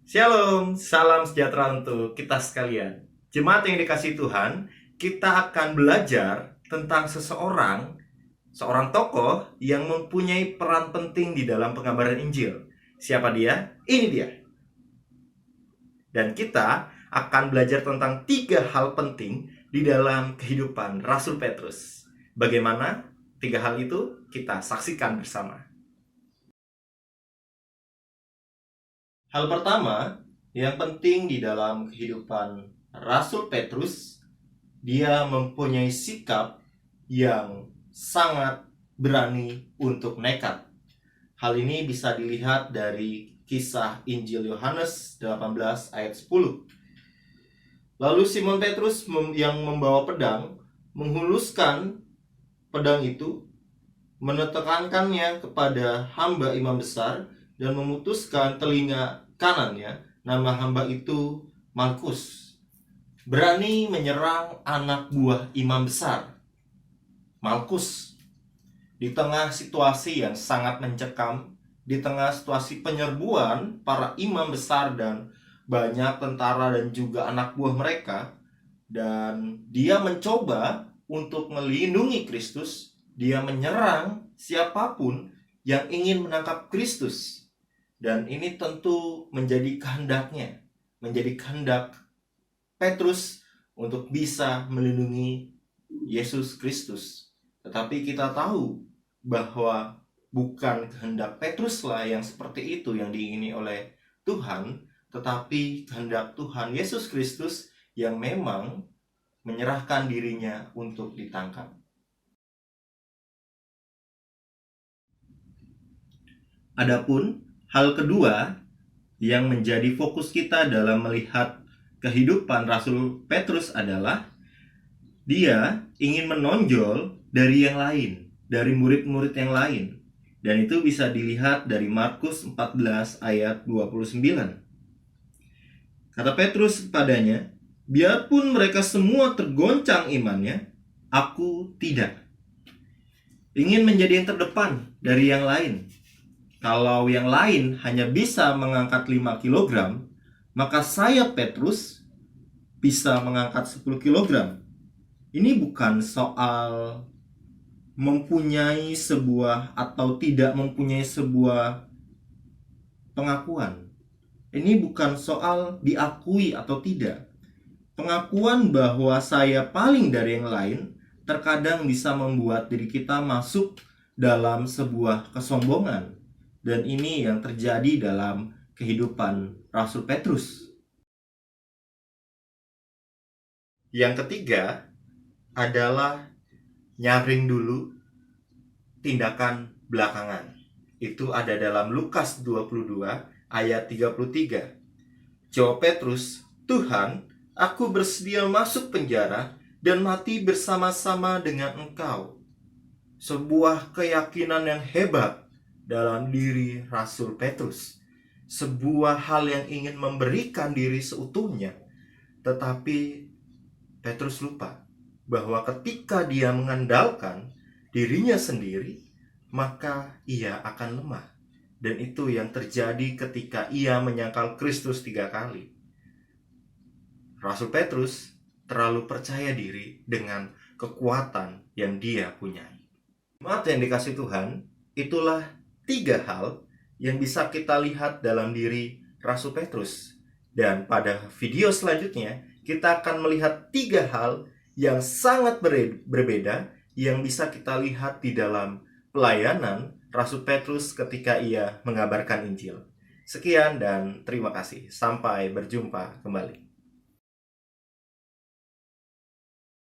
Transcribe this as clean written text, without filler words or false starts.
Shalom, salam sejahtera untuk kita sekalian. Jemaat yang dikasihi Tuhan, kita akan belajar tentang seorang tokoh yang mempunyai peran penting di dalam pengabaran Injil. Siapa dia? Ini dia. Dan kita akan belajar tentang 3 hal penting di dalam kehidupan Rasul Petrus. Bagaimana 3 hal itu? Kita saksikan bersama. Hal pertama yang penting di dalam kehidupan Rasul Petrus, dia mempunyai sikap yang sangat berani untuk nekat. Hal ini bisa dilihat dari kisah Injil Yohanes 18 ayat 10. Lalu Simon Petrus yang membawa pedang menghuluskan pedang itu, menekankannya kepada hamba imam besar dan memutuskan telinga kanannya. Nama hamba itu Malkus. Berani menyerang anak buah imam besar. Malkus, di tengah situasi yang sangat mencekam, di tengah situasi penyerbuan para imam besar dan banyak tentara dan juga anak buah mereka, dan dia mencoba untuk melindungi Kristus. Dia menyerang siapapun yang ingin menangkap Kristus. Dan ini tentu menjadi kehendaknya, menjadi kehendak Petrus untuk bisa melindungi Yesus Kristus. Tetapi kita tahu bahwa bukan kehendak Petruslah yang seperti itu yang diingini oleh Tuhan, tetapi kehendak Tuhan Yesus Kristus yang memang menyerahkan dirinya untuk ditangkap. Adapun hal kedua yang menjadi fokus kita dalam melihat kehidupan Rasul Petrus adalah dia ingin menonjol dari yang lain, dari murid-murid yang lain. Dan itu bisa dilihat dari Markus 14 ayat 29. Kata Petrus kepadanya, "Biarpun mereka semua tergoncang imannya, aku tidak." Ingin menjadi yang terdepan dari yang lain. Kalau yang lain hanya bisa mengangkat 5 kg, maka saya Petrus bisa mengangkat 10 kg. Ini bukan soal mempunyai sebuah atau tidak mempunyai sebuah pengakuan. Ini bukan soal diakui atau tidak. Pengakuan bahwa saya paling dari yang lain terkadang bisa membuat diri kita masuk dalam sebuah kesombongan. Dan ini yang terjadi dalam kehidupan Rasul Petrus. Yang ketiga adalah nyaring dulu, tindakan belakangan. Itu ada dalam Lukas 22 ayat 33. Jawab Petrus, "Tuhan, aku bersedia masuk penjara dan mati bersama-sama dengan Engkau." Sebuah keyakinan yang hebat dalam diri Rasul Petrus. Sebuah hal yang ingin memberikan diri seutuhnya. Tetapi Petrus lupa bahwa ketika dia mengandalkan dirinya sendiri, maka ia akan lemah. Dan itu yang terjadi ketika ia menyangkal Kristus 3 kali. Rasul Petrus terlalu percaya diri dengan kekuatan yang dia punyai. Jemaat yang dikasihi Tuhan, itulah 3 hal yang bisa kita lihat dalam diri Rasul Petrus. Dan pada video selanjutnya, kita akan melihat 3 hal yang sangat berbeda yang bisa kita lihat di dalam pelayanan Rasul Petrus ketika ia mengabarkan Injil. Sekian dan terima kasih. Sampai berjumpa kembali.